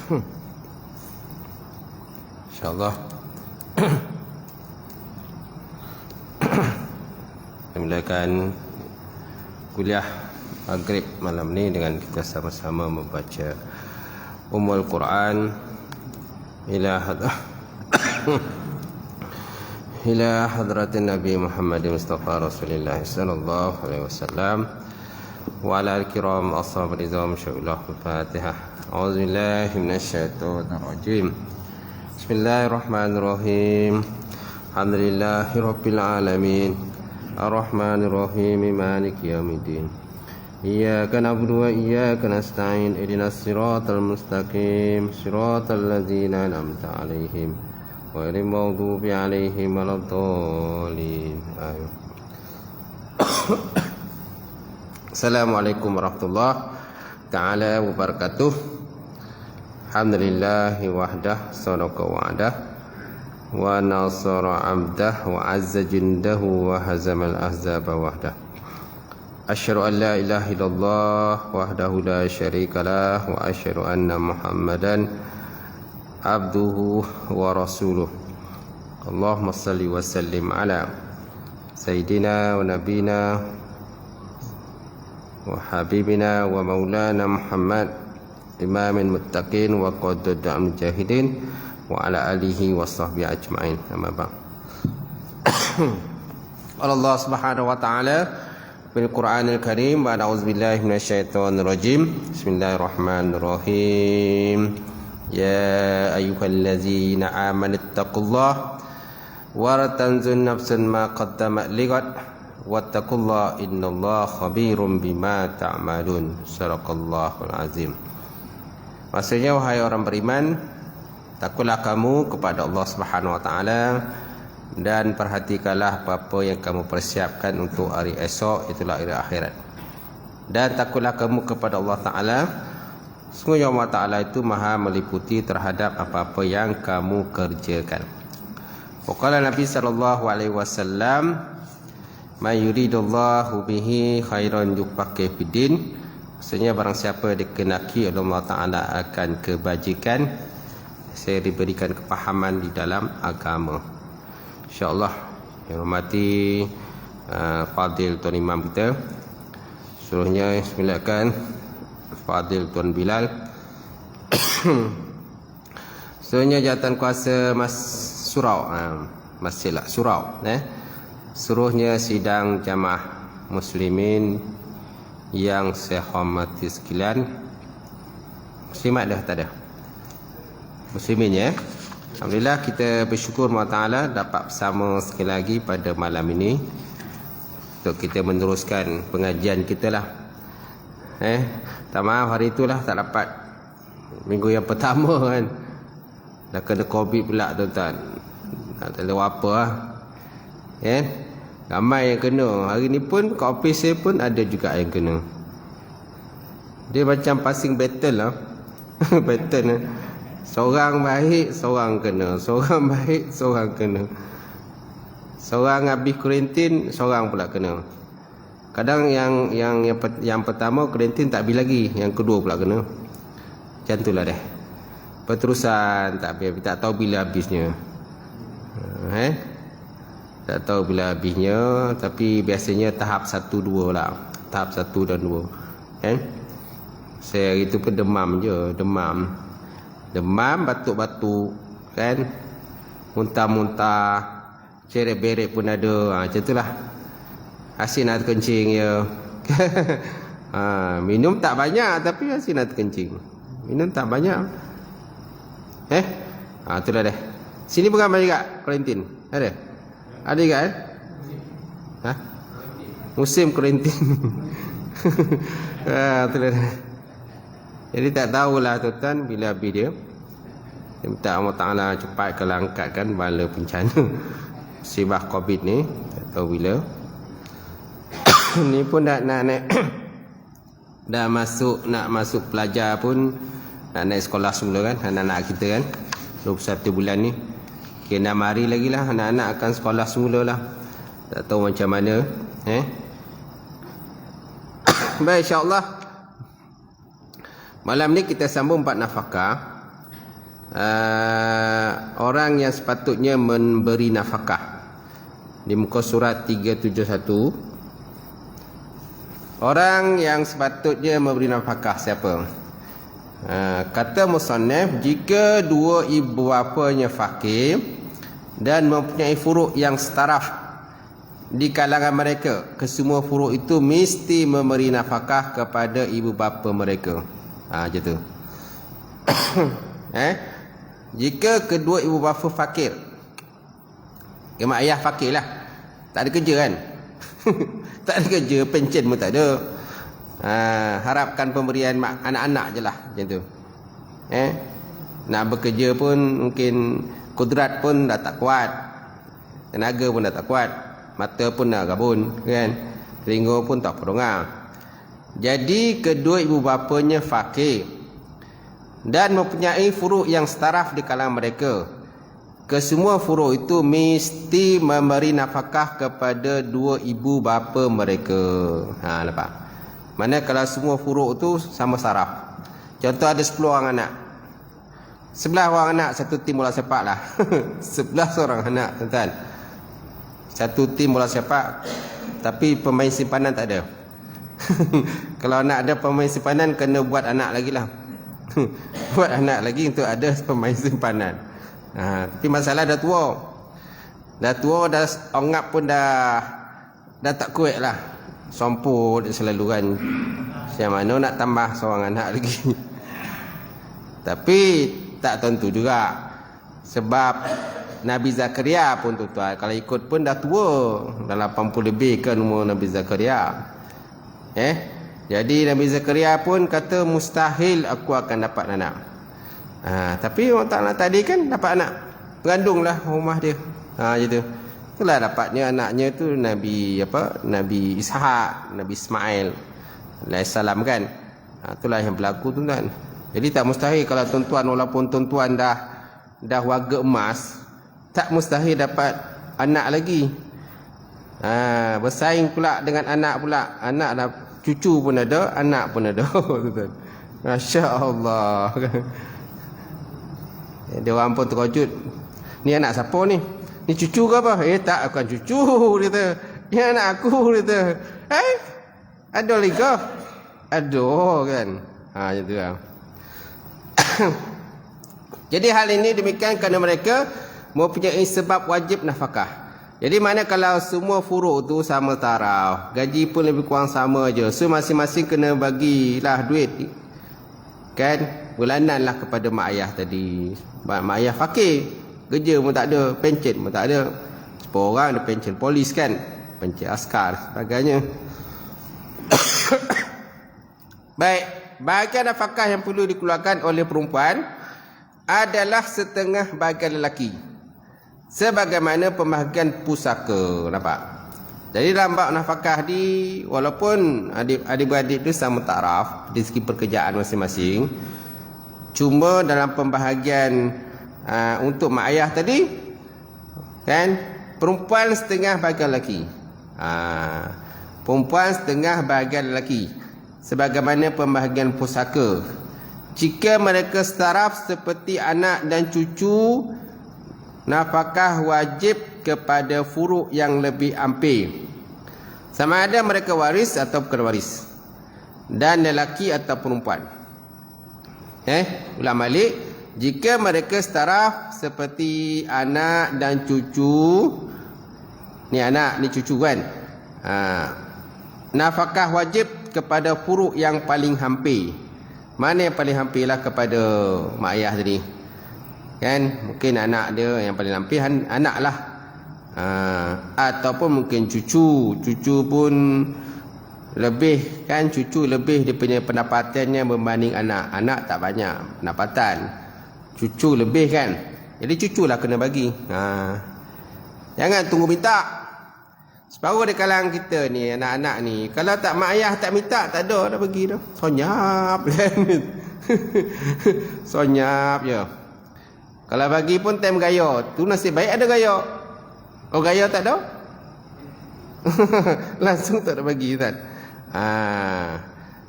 InsyaAllah mulakan kuliah maghrib malam ni dengan kita sama-sama membaca Ummul Quran ila hadratin Nabi Muhammad Mustafa Rasulullah sallallahu alaihi wasallam wa ala al-kiram ashab ridham syaikhullah al-Fatihah. A'udzubillahi minasyaitonir rajim. Bismillahirrahmanirrahim. Alhamdulillahi rabbil alamin. Ar-Rahmanir Rahim. Maliki yaumiddin. Iyyaka na'budu wa iyyaka nasta'in. Ihdinas siratal mustaqim. Siratal ladzina an'amta 'alaihim ghairil maghdubi 'alaihim waladdallin. Assalamualaikum warahmatullahi ta'ala wabarakatuh. Alhamdulillahi wahdah, sadaqa wa'dah, wa nasara 'abdah, wa 'azza jundahu, wa hazamal ahzaba wahdah. Asyhadu an la ilaha illallah wahdahu la syarikalah, wa asyhadu anna Muhammadan abduhu wa rasuluh. Allahumma salli wa sallim ala sayyidina wa nabina wa habibina wa maulana Muhammad imamil muttaqin wa qadud mujahidin wa ala alihi wa sahbihi ajma'in. Amma ba'd. Allah Subhanahu wa ta'ala bil Qur'anil Karim, wa a'udzubillahi minasyaitonir rajim. Bismillahirrahmanirrahim. Ya ayyuhallazina amanu taqullaha wa tanzur nafsun ma qaddamat lighad wattaqullaha innallaha khabirum bima ta'malun. Sadaqallahul azim. Maksudnya, wahai orang beriman, takutlah kamu kepada Allah Subhanahu wa taala dan perhatikanlah apa-apa yang kamu persiapkan untuk hari esok, itulah hari akhirat. Dan takutlah kamu kepada Allah Taala, sungguhnya Allah Taala itu Maha meliputi terhadap apa-apa yang kamu kerjakan. Waqala Nabi sallallahu alaihi wasallam, "May yuridullahu bihi khairan yufaqqih fiddin." Maksudnya, barang siapa dikenaki oleh Allah Taala akan kebajikan, saya diberikan kepahaman di dalam agama. InsyaAllah. Yang hormati Fadil Tuan Imam kita, suruhnya silakan Fadil Tuan Bilal. Suruhnya jawatan kuasa Mas Surau, Surau, suruhnya sidang jamaah muslimin yang saya hormati sekalian. Muslimat dah tak ada? Muslimin ya. Alhamdulillah, kita bersyukur Allah Ta'ala dapat bersama sekali lagi pada malam ini untuk kita meneruskan pengajian kita lah. Tak maaf, hari itulah tak dapat minggu yang pertama kan. Dah kena COVID pula tuan-tuan. Tak tahu apa lah. Ramai yang kena. Hari ni pun kat office saya pun ada juga yang kena. Dia macam passing battle lah. Battle lah. Seorang baik, seorang kena. Seorang baik, seorang kena. Seorang habis kuarantin, seorang pula kena. Kadang yang pertama kuarantin tak habis lagi, yang kedua pula kena. Macam itulah deh. Berterusan tak habis, tak tahu bila habisnya. Tak tahu bila habisnya, tapi biasanya tahap 1-2 lah. Tahap 1 dan 2. Saya itu pun demam je, demam, batuk-batuk kan, muntah-muntah, ceret-beret pun ada. Macam itulah. Asyik nak kencing je. Minum tak banyak tapi asyik nak kencing. Minum tak banyak. Itulah deh. Sini bukan banyak juga kuarantin. Ada? Ada juga musim kuarantin. Itulah deh. Jadi tak tahulah tuan-tuan bila habis dia. Dia minta Allah Ta'ala cepat kalau angkatkan bala bencana musibah COVID ni. Tak tahu bila. Ni pun nak dah nak masuk pelajar pun, nak naik sekolah semula kan, anak-anak kita kan. 21 bulan ni. Kira 6 hari lagi lah anak-anak akan sekolah semula lah. Tak tahu macam mana. Baik, insyaAllah malam ni kita sambung 4 nafakah. orang yang sepatutnya memberi nafkah. Di muka surat 371, orang yang sepatutnya memberi nafkah siapa? Kata musannif, jika dua ibu bapanya fakir dan mempunyai furuk yang setaraf di kalangan mereka, kesemua furuk itu mesti memberi nafkah kepada ibu bapa mereka. Macam tu. Jika kedua ibu bapa fakir, mak ayah fakir lah, tak ada kerja kan. Tak ada kerja, pencen pun tak ada. Harapkan pemberian anak-anak je lah, macam tu. Nak bekerja pun mungkin kudrat pun dah tak kuat, tenaga pun dah tak kuat, mata pun dah gabun kan, telinga pun tak perongang. Jadi kedua ibu bapanya fakir dan mempunyai furuk yang setaraf di kalangan mereka, kesemua furuk itu mesti memberi nafkah kepada dua ibu bapa mereka. Nampak? Mana kalau semua furuk itu sama saraf. Contoh ada 10 orang anak, 11 orang anak satu tim bola sepak lah. 11 orang anak, tuan-tuan. Satu tim bola sepak, tapi pemain simpanan tak ada. Kalau nak ada pemain simpanan, kena buat anak lagi lah. Buat anak lagi untuk ada pemain simpanan. Tapi masalah dah tua, dah ongap pun dah tak kuat lah, sompur selalu kan. Macam mana nak tambah seorang anak lagi? Tapi tak tentu juga, sebab Nabi Zakaria pun tuan-tuan, kalau ikut pun dah tua, dah 80 lebih kan umur Nabi Zakaria. Jadi Nabi Zakaria pun kata mustahil aku akan dapat anak. Tapi orang Ta'ala tadi kan dapat anak, berandunglah rumah dia. Gitu. Itulah dapatnya anaknya tu Nabi Nabi Ishak, Nabi Ismail alaihissalam kan. Itulah yang berlaku tu kan. Jadi tak mustahil kalau tuan-tuan, walaupun tuan-tuan dah warga emas, tak mustahil dapat anak lagi. Bersaing pula dengan anak pula. Anak dah, cucu pun ada, anak pun ada. Masya-Allah. Dia orang pun terkejut. Ni anak siapa ni? Ni cucu ke apa? Tak, bukan cucu, dia kata. Ni anak aku, dia kata. Ada lagi ke? Ada kan. Macam tu lah. Jadi hal ini demikian kerana mereka mempunyai sebab wajib nafkah. Jadi mana kalau semua furuk tu sama taraf, gaji pun lebih kurang sama je, so masing-masing kena bagilah duit kan, bulanan lah kepada mak ayah tadi. Mak ayah fakir, kerja pun tak ada, pencen pun tak ada. 10 orang ada pencen polis kan, pencen askar sebagainya. Baik, bahagian nafkah yang perlu dikeluarkan oleh perempuan adalah setengah bahagian lelaki, sebagaimana pembahagian pusaka. Nampak? Jadi dalam bab nafkah ni, walaupun adik-beradik tu sama taraf dari segi pekerjaan masing-masing, cuma dalam pembahagian untuk mak ayah tadi kan, perempuan setengah bahagian lelaki. Perempuan setengah bahagian lelaki, sebagaimana pembahagian pusaka. Jika mereka setaraf seperti anak dan cucu, nafkah wajib kepada furuk yang lebih ampir, sama ada mereka waris atau bukan waris, dan lelaki atau perempuan. Ulang balik, jika mereka setaraf seperti anak dan cucu, ni anak, ni cucu kan, nafkah wajib kepada furuk yang paling hampir. Mana yang paling hampir lah kepada mak ayah tadi kan, mungkin anak dia yang paling hampir, anak lah. Ataupun mungkin cucu pun lebih kan, cucu lebih dia punya pendapatannya berbanding anak tak banyak pendapatan, cucu lebih kan, jadi cuculah kena bagi. Jangan tunggu minta. Separuh di kalangan kita ni, anak-anak ni, kalau tak mak ayah tak minta, tak ada dah bagi dah, sonyap kan. Sonyap je. Kalau bagi pun time gaya, tu nasib baik ada gaya. Oh gaya tak ada, langsung tak ada bagi kan.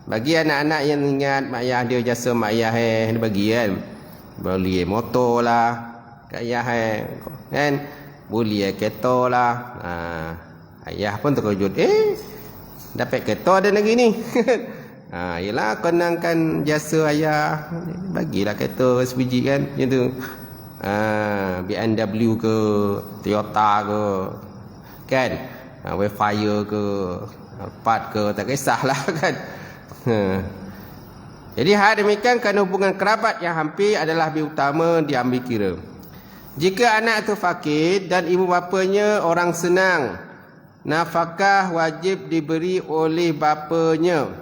Bagi anak-anak yang ingat mak ayah dia, jasa mak ayah dia bagi kan. Beli motor lah kat ayah kan. Beli kereta lah. Ayah pun terkejut. Dapat kereta ada lagi ni. Yelah kenangkan jasa ayah. Bagilah kereta sebiji kan. Macam tu. BMW ke, Toyota ke, kan. Wayfire ke, Alphard ke, tak kisahlah kan. Jadi hal demikian kerana hubungan kerabat yang hampir adalah lebih utama diambil kira. Jika anak itu fakir dan ibu bapanya orang senang, nafkah wajib diberi oleh bapanya.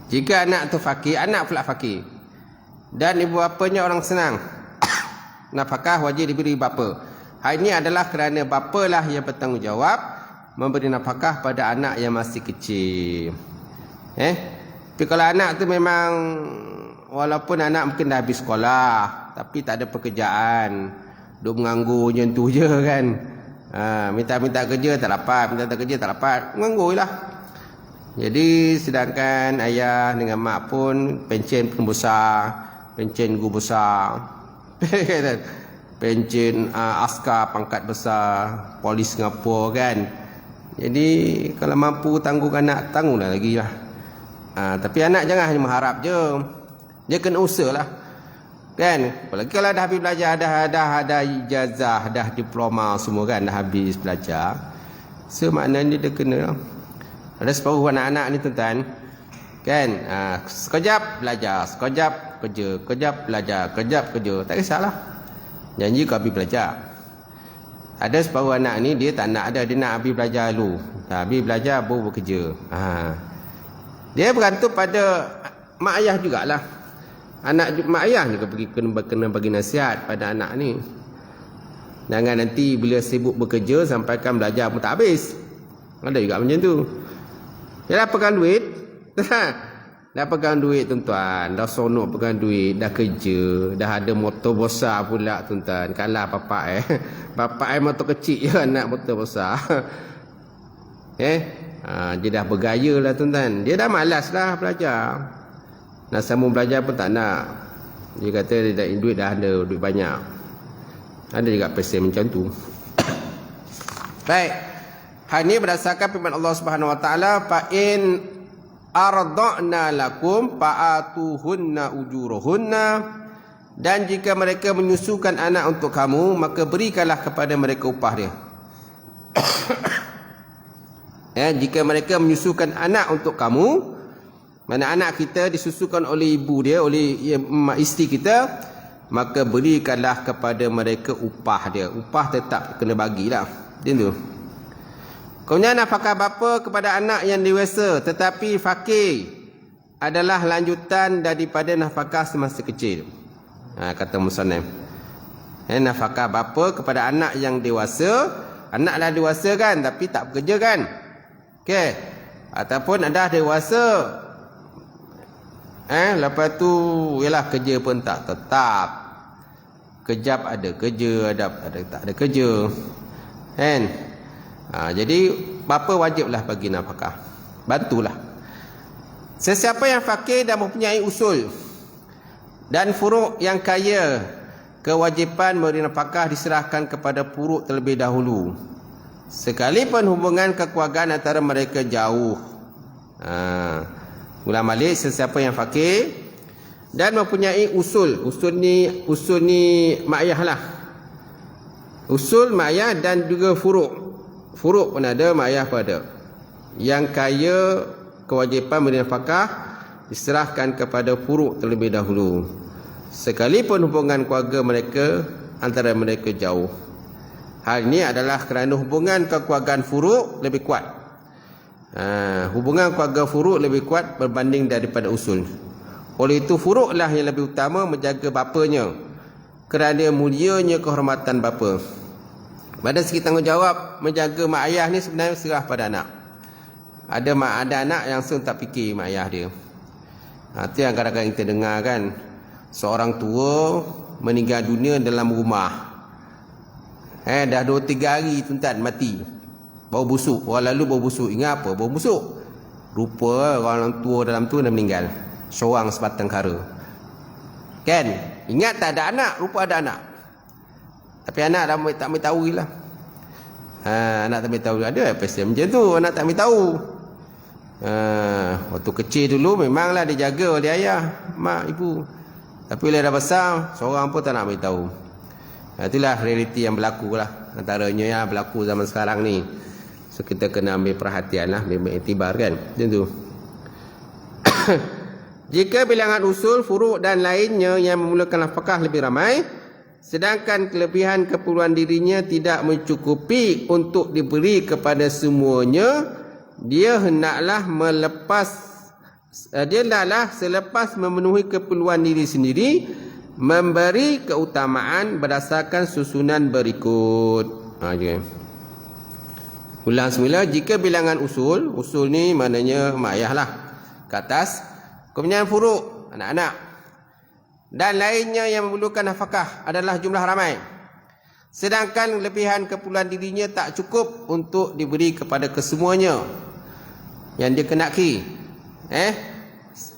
Jika anak itu fakir, anak pula fakir, dan ibu bapanya orang senang, nafkah wajib diberi bapa. Hal ini adalah kerana bapalah yang bertanggungjawab memberi nafkah pada anak yang masih kecil. Tapi kalau anak tu memang, walaupun anak mungkin dah habis sekolah, tapi tak ada pekerjaan, duk menganggur macam tu je kan. Minta-minta kerja tak dapat, minta kerja tak dapat, menganggur lah. Jadi sedangkan ayah dengan mak pun pencen pun besar, pencen guru besar, pencen askar pangkat besar, polis Singapura kan. Jadi kalau mampu tanggung anak, tangguhlah lagi lah. Tapi anak jangan hanya mengharap je, dia kena usaha lah kan. Apalagi kalau dah habis belajar, dah ada ijazah, dah diploma semua kan, dah habis belajar, maknanya dia kena. Ada separuh anak-anak ni tuan-tuan kan, sekejap belajar, sekejap kerja, kejap belajar, kejap kerja, tak kisahlah, janji kau habis belajar. Ada separuh anak ni dia tak nak ada, dia nak habis belajar dulu, habis belajar baru bekerja. Dia bergantung pada mak ayah jugalah. Mak ayah juga kena bagi nasihat pada anak ni. Jangan nanti bila sibuk bekerja sampaikan belajar pun tak habis. Ada juga macam tu. Dia dah pegang duit. Dah pegang duit tuan-tuan, dah sonok pegang duit, dah kerja, dah ada motor besar pula tuan-tuan. Kalah bapak bapak motor kecil je, anak motor besar. Dia dah bergaya lah tuan-tuan. Dia dah malas lah belajar, nak sambung belajar pun tak nak. Dia kata dia dah duit, dah ada duit banyak. Ada juga pesen macam tu. Baik, hal ini berdasarkan firman Allah Subhanahu Wa Taala, fa in arda'na lakum fa'atuhunna ujurahunna, dan jika mereka menyusukan anak untuk kamu, maka berikanlah kepada mereka upah dia. Jika mereka menyusukan anak untuk kamu, mana anak kita disusukan oleh ibu dia, oleh isteri kita, maka berikanlah kepada mereka upah dia. Upah tetap kena bagilah. Dia tu. Kemudian nafkah bapa kepada anak yang dewasa tetapi fakir adalah lanjutan daripada nafkah semasa kecil. Kata musannaf. Nafkah bapa kepada anak yang dewasa, anak dah dewasa kan tapi tak bekerja kan. Okey. Ataupun dah dewasa, lepas tu yalah kerja pun tak tetap. Kejap ada kerja, ada tak ada kerja. Kan? Jadi bapa wajiblah bagi nafkah. Bantulah. Sesiapa yang fakir dan mempunyai usul dan furuk yang kaya, kewajipan memberi nafkah diserahkan kepada furuk terlebih dahulu, sekalipun hubungan kekeluargaan antara mereka jauh. Ulang balik, sesiapa yang fakir dan mempunyai usul. Usul ni mak ayah lah. Usul mak ayah dan juga furuk. Furuk pun ada, mak ayah pun ada. Yang kaya, kewajipan memberi nafkah diserahkan kepada furuk terlebih dahulu, sekalipun hubungan keluarga mereka antara mereka jauh. Hal ini adalah kerana hubungan kekeluargaan furuk lebih kuat. Hubungan keluarga furuk lebih kuat berbanding daripada usul. Oleh itu furuklah yang lebih utama menjaga bapanya, kerana mulianya kehormatan bapa. Pada segi tanggungjawab menjaga mak ayah ni sebenarnya serah pada anak. Ada anak yang langsung tak fikir mak ayah dia. Itu yang kadang-kadang kita dengar kan, seorang tua meninggal dunia dalam rumah. Dah 2-3 hari tuan-tuan mati. Bau busuk. Orang lalu bau busuk. Ingat apa? Bau busuk. Rupa orang tua dalam tu dah meninggal. Seorang sebatang kara. Kan? Ingat tak ada anak, rupa ada anak. Tapi anak dah tak ambil tahu lah. Anak tak ambil tahu. Ada pasal macam tu, anak tak ambil tahu. Waktu kecil dulu memanglah dia jaga oleh ayah, mak, ibu. Tapi bila dah besar, seorang pun tak nak ambil tahu. Itulah realiti yang berlaku lah. Antaranya yang berlaku zaman sekarang ni. So kita kena ambil perhatian lah, ambil iktibar kan. Macam tu. Jika bilangan usul, furuk dan lainnya yang memulakan nafkah lebih ramai, sedangkan kelebihan keperluan dirinya tidak mencukupi untuk diberi kepada semuanya, dia hendaklah selepas memenuhi keperluan diri sendiri, memberi keutamaan berdasarkan susunan berikut. Ulang semula. Jika bilangan usul ni maknanya mak ayah lah ke atas, kemudian furuk, anak-anak, dan lainnya yang memerlukan nafkah adalah jumlah ramai, sedangkan lebihan keperluan dirinya tak cukup untuk diberi kepada kesemuanya yang dia kenaki.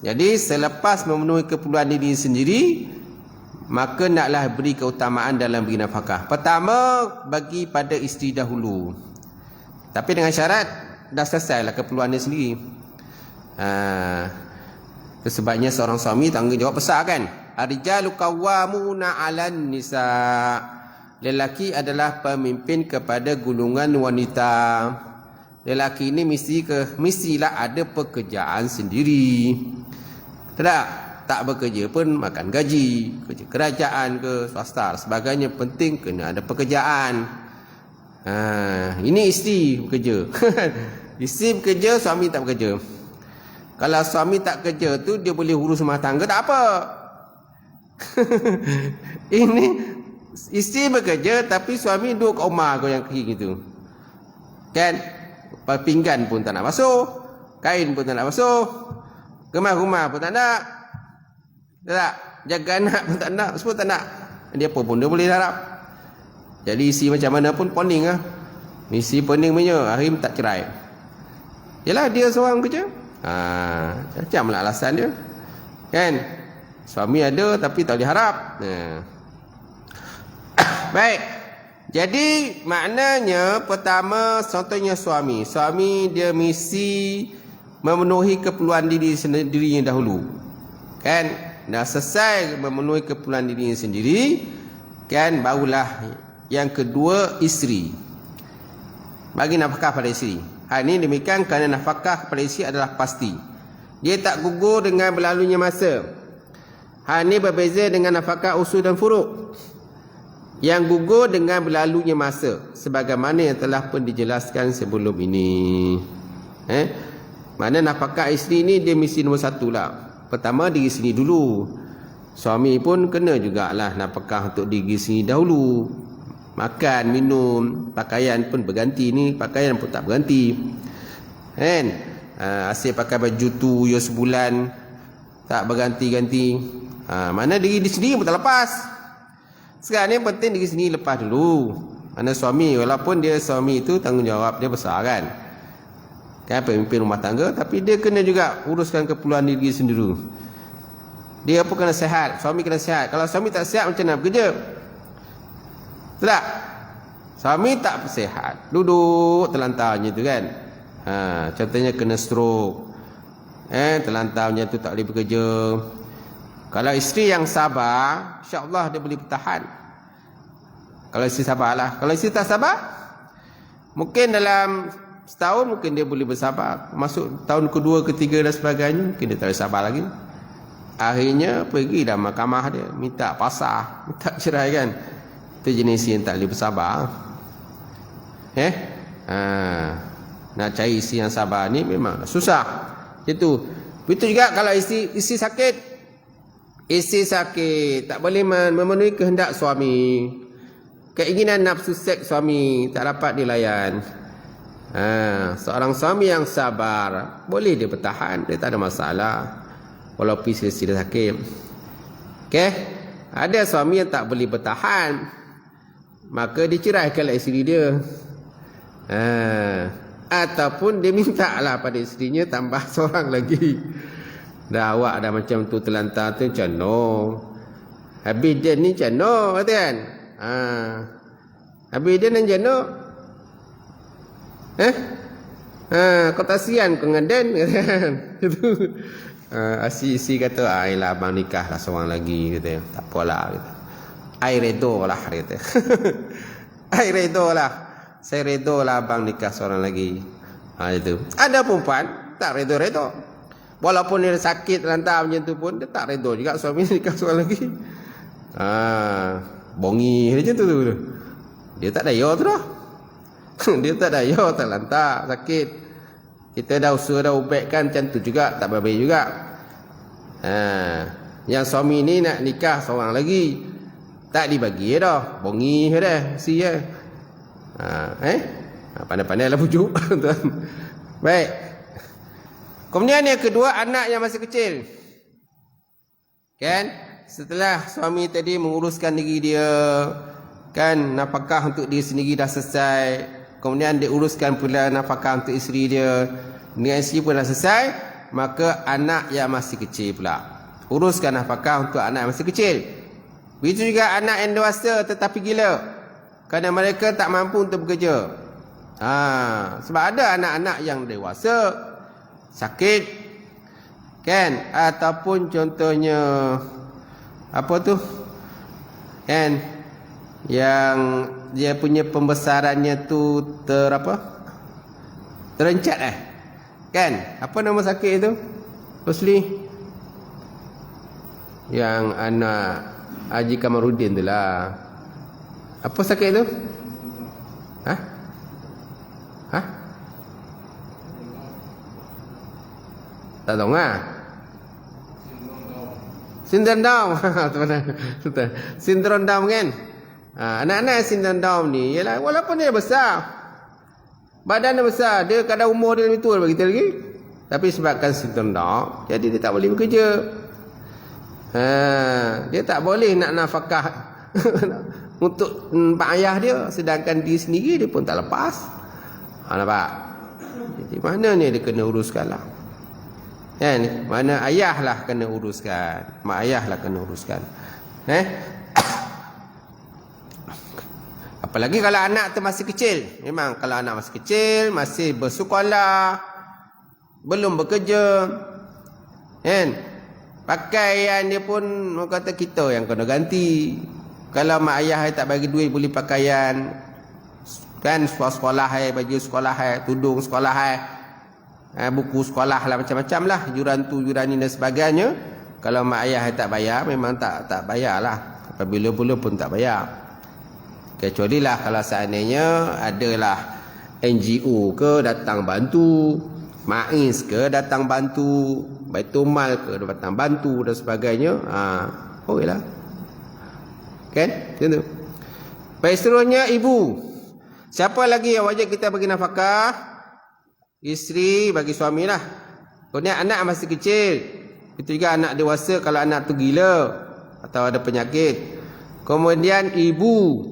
Jadi selepas memenuhi keperluan diri sendiri, maka naklah beri keutamaan dalam beri nafkah. Pertama, bagi pada isteri dahulu, tapi dengan syarat dah selesailah keperluan dia sendiri. Sebabnya seorang suami tanggungjawab besar kan. Ar-rijalu qawwamuna 'alan nisa. Lelaki adalah pemimpin kepada golongan wanita. Lelaki ini mestilah ada pekerjaan sendiri. Tak bekerja pun makan gaji, kerja kerajaan ke swasta sebagainya, penting kena ada pekerjaan. Ini isteri bekerja. Isteri bekerja, suami tak bekerja. Kalau suami tak kerja tu, dia boleh urus rumah tangga tak apa. Ini isteri bekerja tapi suami duduk kat rumah kau yang kaki gitu. Kan? Pinggan pun tak nak basuh, kain pun tak nak basuh, kemas rumah pun tak nak. Tak? Jaga anak pun tak nak, semua tak nak. Dia apa pun dia boleh harap. Jadi isteri macam mana pun poning lah. Isteri poning punya, akhir tak cerai. Yalah, dia seorang kerja. Macam lah alasan dia. Kan? Suami ada tapi tak boleh harap. Baik. Jadi maknanya pertama, contohnya suami dia mesti memenuhi keperluan diri sendirinya dahulu. Kan? Dah selesai memenuhi keperluan dirinya sendiri, kan, barulah yang kedua isteri. Bagi nafkah pada isteri. Hal ini demikian kerana nafkah kepada isteri adalah pasti. Dia tak gugur dengan berlalunya masa. Hal ini berbeza dengan nafkah usul dan furuk, yang gugur dengan berlalunya masa, sebagaimana yang telah pun dijelaskan sebelum ini. Mana nafkah isteri ni dia mesti nombor satu lah. Pertama diri sendiri dulu. Suami pun kena jugalah nafkah untuk diri sendiri dahulu. Makan, minum, pakaian pun berganti. Ni pakaian pun tak berganti. Kan? Asyik pakai baju tu ya sebulan tak berganti-ganti. Mana diri sendiri pun tak lepas. Sekarang ni penting diri sendiri lepas dulu. Mana suami, walaupun dia suami itu tanggungjawab dia besar kan. Kan pemimpin rumah tangga, tapi dia kena juga uruskan keperluan diri sendiri. Dia pun kena sihat, suami kena sihat. Kalau suami tak sihat macam mana bekerja? Tak? Suami tak sihat, duduk terlantarnya tu kan. Contohnya kena stroke. Terlantarnya tu tak boleh bekerja. Kalau isteri yang sabar, insya-Allah dia boleh bertahan. Kalau isteri sabarlah. Kalau isteri tak sabar, mungkin dalam setahun mungkin dia boleh bersabar. Masuk tahun kedua, ketiga dan sebagainya, mungkin dia tak boleh sabar lagi. Akhirnya pergi dah mahkamah dia, minta pasah, minta cerai kan. Itu jenis yang tak boleh bersabar. Nak cari isteri yang sabar ni memang susah. Itu. Begitu juga kalau isteri sakit. Isteri sakit tak boleh memenuhi kehendak suami. Keinginan nafsu seks suami tak dapat dilayan. Seorang suami yang sabar boleh dia bertahan, dia tak ada masalah walaupun isteri dia sakit. Okey, ada suami yang tak boleh bertahan, maka diceraikanlah isteri dia. Ataupun dia minta lah pada isterinya tambah seorang lagi. Dah awak dah macam tu terlantar tu, macam no. Habis dia ni jana kata kan. Habis dia nan jana. Kau tasian kau ngaden kata kan. Itu. Isi kata, "Ailah abang nikah lah seorang lagi," kata. "Tak apalah," kata. "Ai redo lah," kata. "Ai redo lah. Saya redo lah abang nikah seorang lagi." Itu. Ada perempuan tak redo-redo. Walaupun dia sakit lantar macam tu pun dia tak redo juga suami nikah seorang lagi. Bongi macam tu. Dia tak daya tu dah. Dia tak daya, tak lantar, sakit. Kita dah usaha dah ubatkan macam tu juga tak baik juga. Yang suami ni nak nikah seorang lagi, tak dibagi dah. Bongi dah si ya. Pandai-pandai lah pujuk. Baik. Kemudian yang kedua, anak yang masih kecil. Kan? Setelah suami tadi menguruskan diri dia, kan, nafkah untuk diri sendiri dah selesai. Kemudian dia uruskan pula nafkah untuk isteri dia. Dengan isteri pun dah selesai, maka anak yang masih kecil pula. Uruskan nafkah untuk anak yang masih kecil. Begitu juga anak yang dewasa tetapi gila. Kerana mereka tak mampu untuk bekerja. Sebab ada anak-anak yang dewasa sakit, kan, ataupun contohnya apa tu, kan, yang dia punya pembesarannya tu terencat kan, apa nama sakit itu Rosli, yang anak Haji Kamarudin tu lah, apa sakit itu? Tak tahu lah. Sindrom Down. Sindrom Down kan. Anak-anak sindrom Down ni ialah walaupun dia besar, badan dia besar, dia kadang umur dia lebih tua daripada kita lagi, tapi sebabkan sindrom Down, jadi dia tak boleh bekerja. Dia tak boleh nak nafkah untuk pak ayah dia, sedangkan dia sendiri dia pun tak lepas. Nampak? Jadi mana ni dia kena uruskan lah. Kan? Mana ayah lah kena uruskan, mak ayah lah kena uruskan. Apalagi kalau anak tu masih kecil. Memang kalau anak masih kecil, masih bersekolah, belum bekerja, kan, pakaian dia pun orang kata kita yang kena ganti. Kalau mak ayah tak bagi duit beli pakaian, kan, sekolah baju sekolah, tudung sekolah, buku sekolah lah, macam-macam lah, yuran tu yuran ni dan sebagainya. Kalau mak ayah tak bayar, memang tak bayar lah. Apabila-bila pun tak bayar. Kecuali lah kalau seandainya adalah NGO ke datang bantu, MAIS ke datang bantu, Baitul Mal ke datang bantu dan sebagainya. Okey lah, kan, macam tu. Baik, seterusnya ibu. Siapa lagi yang wajib kita bagi nafkah? Isteri bagi suami lah. Kemudian anak masih kecil. Itu juga anak dewasa kalau anak tu gila atau ada penyakit. Kemudian ibu.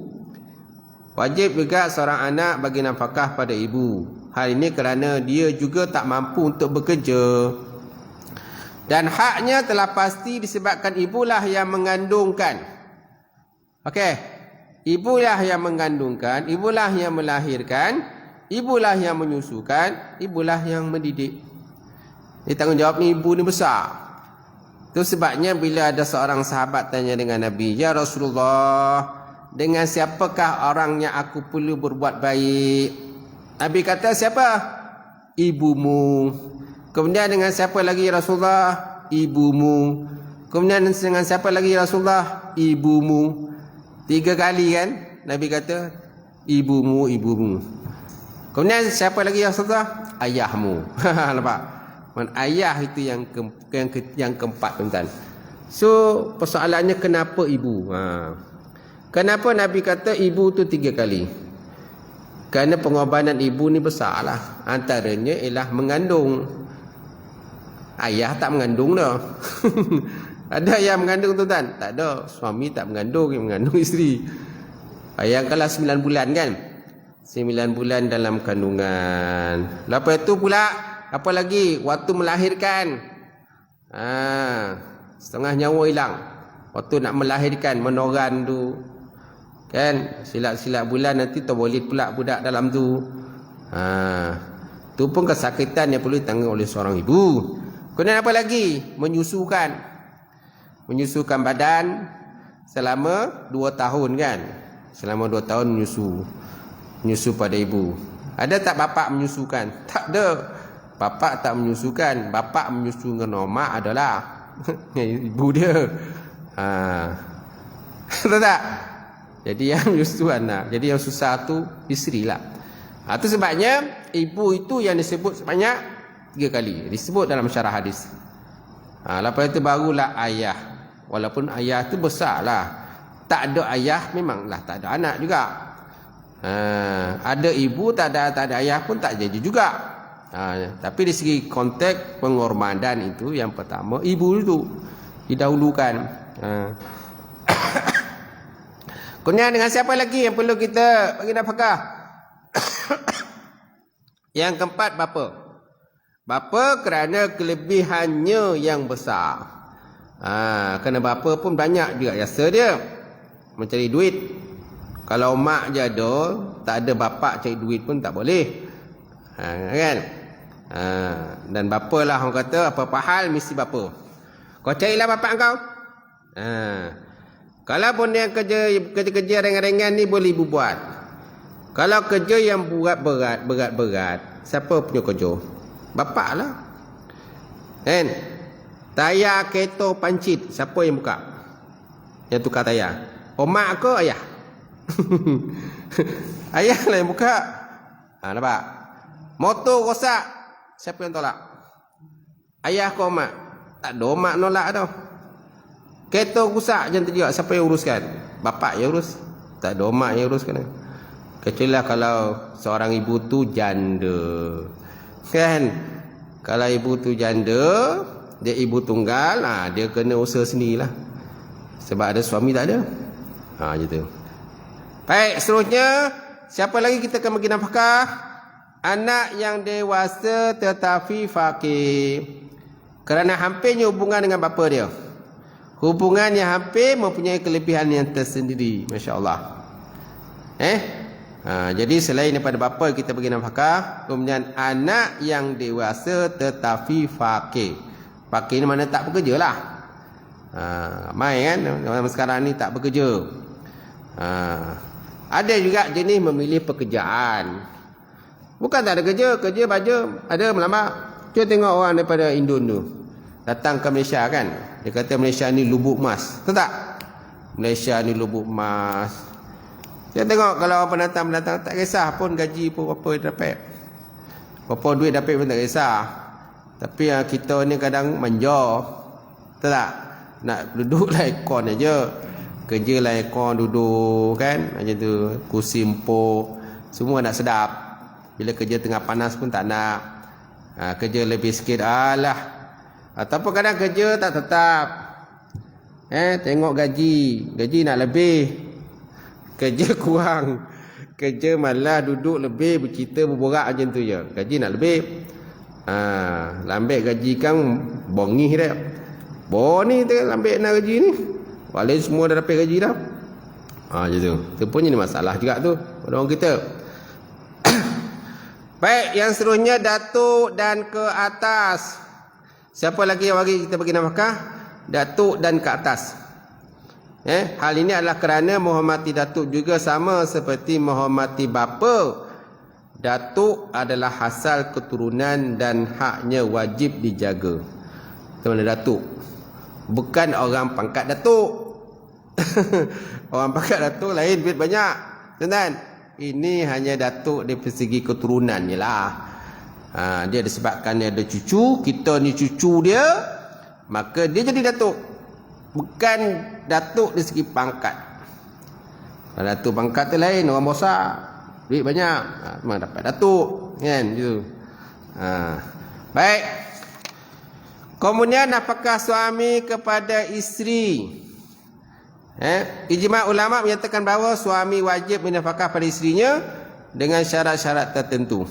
Wajib juga seorang anak bagi nafkah pada ibu. Hal ini kerana dia juga tak mampu untuk bekerja. Dan haknya telah pasti disebabkan ibulah yang mengandungkan. Okey. Ibulah yang mengandungkan, ibulah yang melahirkan, ibulah yang menyusukan, ibulah yang mendidik. Ini tanggungjawab ni ibu ni besar. Itu sebabnya bila ada seorang sahabat tanya dengan Nabi, "Ya Rasulullah, dengan siapakah orang yang aku perlu berbuat baik?" Nabi kata, "Siapa?" "Ibumu." Kemudian dengan siapa lagi ya Rasulullah? "Ibumu." Kemudian dengan siapa lagi ya Rasulullah? "Ibumu." 3 kali kan Nabi kata, "Ibumu, ibumu." Kemudian siapa lagi ya Rasulullah? "Ayahmu." Nampak? Ayah itu yang keempat, tuan-tuan. So persoalannya kenapa ibu? Kenapa Nabi kata ibu tu 3 kali? Kerana pengorbanan ibu ni besar lah. Antaranya ialah mengandung. Ayah tak mengandung dah. Ada yang mengandung, tuan-tuan? Tak ada. Suami tak mengandung, yang mengandung isteri. Bayangkanlah 9 bulan kan? 9 bulan dalam kandungan. Lepas itu pula, apa lagi? Waktu melahirkan. Setengah nyawa hilang. waktu nak melahirkan menoran tu kan, silat-silat bulan nanti terboleh pula budak dalam tu. Tu pun kesakitan yang perlu ditanggung oleh seorang ibu. Kemudian apa lagi? Menyusukan badan selama 2 tahun kan. Selama 2 tahun menyusu pada ibu. Ada tak bapak menyusukan? Tak ada. Bapak tak menyusukan. Bapak menyusu dengan mak adalah ibu dia. Tahu tak? Jadi yang menyusu anak. Jadi yang susah tu isteri lah. Itu sebabnya ibu itu yang disebut sebanyak 3 kali. Disebut dalam syarah hadis. Lepas itu barulah ayah. Walaupun ayah tu besar lah. Tak ada ayah memanglah tak ada anak juga. Ada ibu tak ada ayah pun tak jadi juga. Tapi dari segi konteks pengorbanan itu, yang pertama ibu itu didahulukan. Kemudian dengan siapa lagi yang perlu kita bagi nafkah? Yang keempat, bapa. Bapa kerana kelebihannya yang besar. Kerana bapa pun banyak juga jasa dia mencari duit. Kalau mak je ada, tak ada bapak cari duit pun tak boleh. Kan? Dan bapa lah orang kata, apa-apa hal mesti bapa. Kau carilah bapak kau. Kalau pun yang kerja-kerja ringan-ringan ni boleh ibu buat. Kalau kerja yang berat, siapa punya kerja? Bapak lah. Kan? Tayar kereta pancit, siapa yang buka? Yang tukar tayar. Mak ke ayah? Ayah lah yang buka. Nampak? Motor rosak, siapa yang tolak? Ayah ke mak? Tak ada mak nolak tau. Kereta rusak macam tu juga, siapa yang uruskan? Bapak yang urus. Tak ada mak yang uruskan. Kecuali kalau seorang ibu tu janda. Kan? Kalau ibu tu janda, dia ibu tunggal, dia kena usaha sendirilah. Sebab ada suami tak ada. Gitu. Baik, seterusnya siapa lagi kita akan bagi nafkah? Anak yang dewasa tetapi fakir. Kerana hampirnya hubungan dengan bapa dia. Hubungan yang hampir mempunyai kelebihan yang tersendiri. Masya Allah. Jadi selain daripada bapa kita bagi nafkah, kemudian anak yang dewasa tetapi fakir. Fakir ni mana tak bekerja lah. Ramai kan orang sekarang ni tak bekerja. Ada juga jenis memilih pekerjaan. Bukan tak ada kerja baja, ada melamar. Cuba tengok orang daripada Indon tu datang ke Malaysia kan. Dia kata Malaysia ni lubuk emas. Tahu tak? Malaysia ni lubuk emas. Dia tengok kalau orang pendatang tak kisah pun gaji pun berapa dia dapat. Berapa duit dapat pun tak kisah. Tapi kita ni kadang manja. Tahu tak? Nak duduk lah aircon aja. Kerja lah aircon duduk kan. Macam tu. Kursi empuk. Semua nak sedap. Bila kerja tengah panas pun tak nak. Kerja lebih sikit. Alah. Ataupun kadang kerja tak tetap. Tengok gaji. Gaji nak lebih. Kerja kurang. Kerja malah duduk lebih. Bercerita berborak macam tu je. Gaji nak lebih. Lambat gaji kan bongih dah. Boni tu lambat nak gaji ni. Walaupun semua dah dapat gaji dah. Macam tu. Itu pun jadi masalah juga tu pada orang kita. Baik, yang seterusnya datuk dan ke atas. Siapa lagi yang bagi kita bagi nafkah? Datuk dan ke atas. Hal ini adalah kerana menghormati datuk juga sama seperti menghormati bapa. Datuk adalah asal keturunan dan haknya wajib dijaga. Itu mana datuk? Bukan orang pangkat datuk. Orang pangkat datuk lain duit banyak. Tuan-tuan. Ini hanya datuk dari segi keturunan je lah. Dia disebabkan dia ada cucu. Kita ni cucu dia. Maka dia jadi datuk. Bukan datuk dari segi pangkat. Kalau datuk pangkat tu lain. Orang besar. Duit banyak. Memang dapat datuk. Kan? Gitu. Baik. Kemudian apakah suami kepada isteri? Ijma' ulama menyatakan bahawa suami wajib bernafkah pada isterinya dengan syarat-syarat tertentu.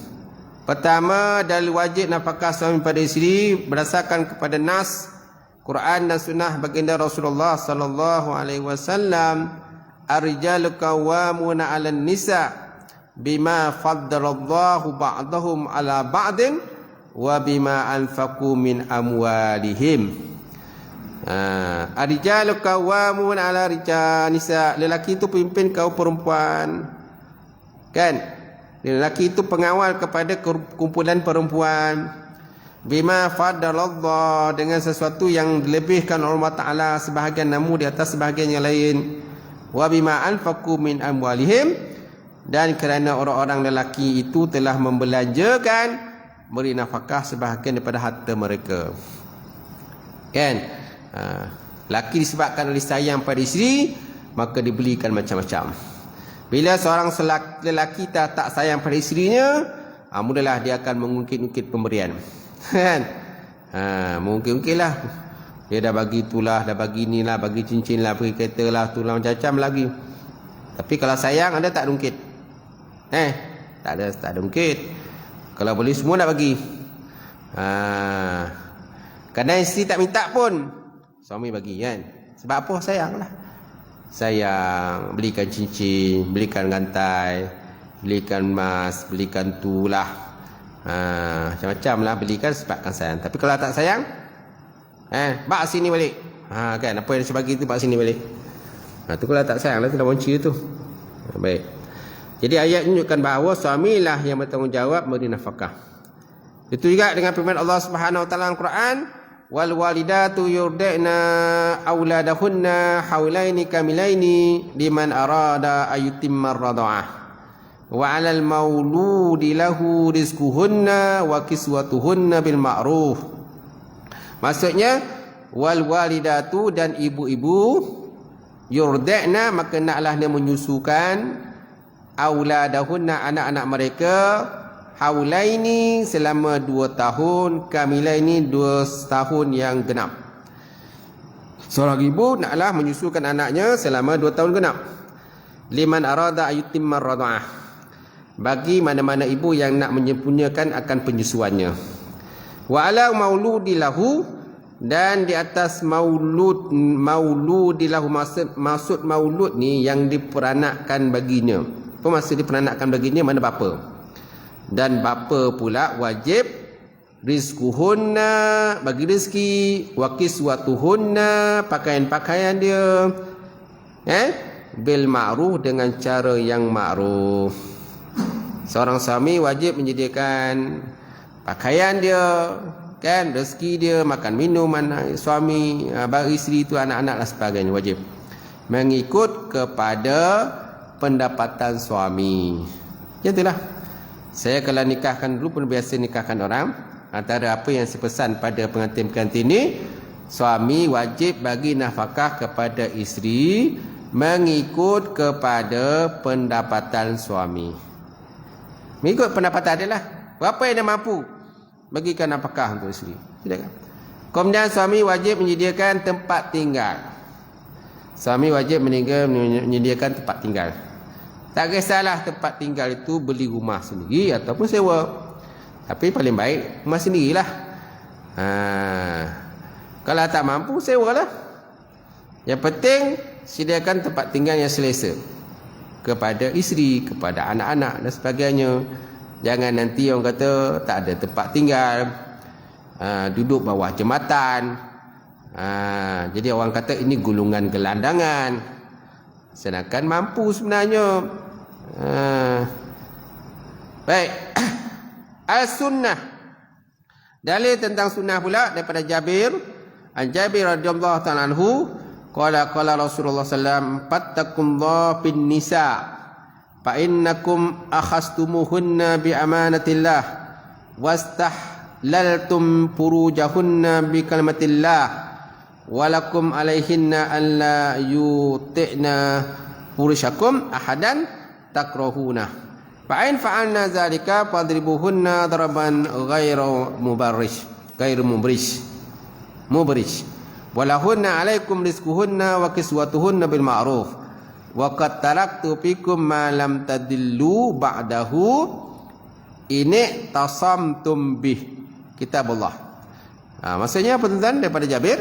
Pertama, dalil wajib nafkah suami pada isteri berdasarkan kepada nas Quran dan sunnah baginda Rasulullah sallallahu alaihi wasallam, ar-rijalu qawwamuna 'alan nisa bima faddalallahu ba'dahum 'ala ba'din wa bima anfaqu min amwalihim. Ar-rijalu qawwamuna 'ala nisa, lelaki itu pemimpin kaum perempuan. Kan? Lelaki itu pengawal kepada kumpulan perempuan. Bima faddalallah, dengan sesuatu yang dilebihkan Allah Ta'ala sebahagian namu di atas sebahagian yang lain. Wa bima anfaqu min amwalihim, dan kerana orang-orang lelaki itu telah membelanjakan, beri nafkah sebahagian daripada harta mereka. Kan? Laki disebabkan oleh sayang pada isteri, maka dibelikan macam-macam. Bila seorang lelaki tak sayang pada isterinya, mudahlah dia akan mengungkit-ungkit pemberian. Kan? Mungkin lah dia dah bagi itulah, dah bagi inilah, bagi cincin lah, bagi kereta lah, tulang macam-macam lagi. Tapi kalau sayang, ada tak ungkit? Tak ada ungkit. Kalau boleh semua nak bagi. Kadang isteri tak minta pun suami bagi, kan? Sebab apa? Sayang lah. Sayang, belikan cincin, belikan rantai, belikan emas, belikan tu lah. Macam-macam lah belikan sebabkan sayang. Tapi kalau tak sayang, bak sini balik. Kan, apa yang saya bagi tu bak sini balik. Tu kalau tak sayang lah, tu dah bonci tu. Baik. Jadi ayat menunjukkan bahawa suamilah yang bertanggungjawab memberi nafkah. Itu juga dengan firman Allah Subhanahu Wa Taala dalam Quran, wal walidatu yurdina auladahunna haulaini kamilaini liman arada ayutimma radha'ah. Wa 'alal mauludi lahu rizquhunna wa kiswatuhunna bil ma'ruf. Maksudnya wal walidatu, dan ibu-ibu, yurdina, maka naklah dia menyusukan, auladahunna, anak-anak mereka, haulaini, selama 2 tahun, kamilaini, 2 tahun yang genap. Seorang ibu naklah menyusukan anaknya selama 2 tahun genap. Liman arada ayutimma radha'ah, bagi mana-mana ibu yang nak menyempurnakan akan penyusuannya. Wa ala mauludilahu, dan di atas mauludilahu, maksud maulud ni yang diperanakkan baginya. Apa maksud diperanakkan baginya? Mana bapa. Dan bapa pula wajib rizquhunna, bagi rezeki, wa kiswatuhunna, pakaian-pakaian dia, bil ma'ruf, dengan cara yang ma'ruf. Seorang suami wajib menyediakan pakaian dia, kan, rezeki dia, makan minum anak suami, bagi isteri itu, anak-anak dan sebagainya, wajib mengikut kepada pendapatan suami. Itulah. Saya kalau nikahkan dulu pun biasa nikahkan orang, antara apa yang saya pesan pada pengantin-pengantin ini, suami wajib bagi nafkah kepada isteri mengikut kepada pendapatan suami. Mengikut pendapatan adalah berapa yang dia mampu, bagikan nafkah untuk isteri. Kemudian suami wajib menyediakan tempat tinggal. Suami wajib menyediakan tempat tinggal. Tak kisahlah tempat tinggal itu beli rumah sendiri ataupun sewa. Tapi paling baik rumah sendirilah. Kalau tak mampu, sewalah. Yang penting sediakan tempat tinggal yang selesa kepada isteri, kepada anak-anak dan sebagainya. Jangan nanti orang kata tak ada tempat tinggal, duduk bawah jambatan. Jadi orang kata ini gulungan gelandangan, sedangkan mampu sebenarnya. Baik. As-sunnah, dalil tentang sunnah pula daripada Jabir. Jabir radhiyallahu ta'ala anhu, qala Rasulullah sallallahu alaihi wasallam, fattaqullaha bin nisa fa innakum akhastumuhunna bi amanatillah wastahlaltum furujahunna bi kalmatillah walakum alaihinna alla yuti'na furushakum ahadan takrahuna fa in fa'alna zalika fadribuhunna daraban ghairu mubrish walahunna alaikum rizquhunna wa kiswatuhunna bil ma'ruf wa qad taraktu fikum ma lam tadillu ba'dahu ini tasamtum bih kitabullah. Maksudnya apa tuan daripada Jabir,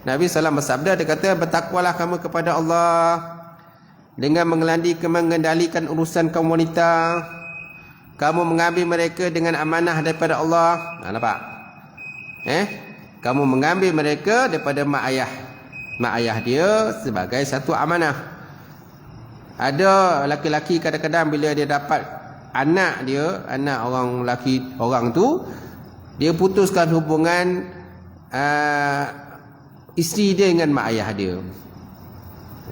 Nabi SAW bersabda, dia kata, bertakwalah kamu kepada Allah dengan mengendalikan urusan kaum wanita. Kamu mengambil mereka dengan amanah daripada Allah. Nampak? Kamu mengambil mereka daripada mak ayah dia sebagai satu amanah. Ada laki-laki kadang-kadang bila dia dapat anak orang lelaki orang tu, dia putuskan hubungan isteri dia dengan mak ayah dia.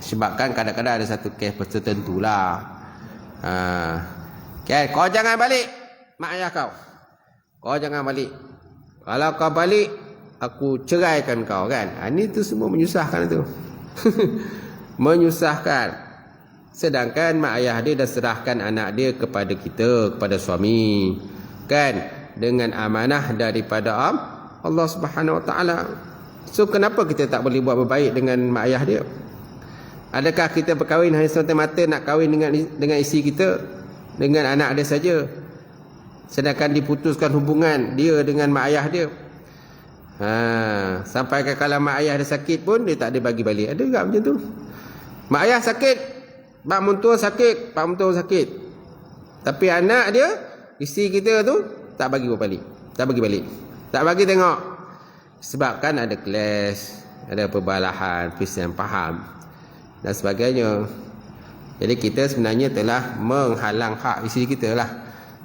Sebabkan kadang-kadang ada satu kes tertentu lah. Kau jangan balik mak ayah kau. Kau jangan balik. Kalau kau balik, aku ceraikan kau, kan. Ini tu semua menyusahkan tu. Menyusahkan. Sedangkan mak ayah dia dah serahkan anak dia kepada kita, kepada suami, kan, dengan amanah daripada Allah Subhanahu Wa Taala. So kenapa kita tak boleh buat berbaik dengan mak ayah dia? Adakah kita berkahwin hanya semata-mata nak kahwin dengan isteri kita, dengan anak dia saja, sedangkan diputuskan hubungan dia dengan mak ayah dia? Sampai kalau mak ayah dia sakit pun dia tak ada bagi balik. Ada tak macam tu? Mak ayah sakit, pak mentua sakit, pak mentua sakit, tapi anak dia, isteri kita tu tak bagi balik, tak bagi balik, tak bagi tengok. Sebabkan ada kelas, ada perbalahan, perselisihan faham dan sebagainya. Jadi kita sebenarnya telah menghalang hak isteri kita lah.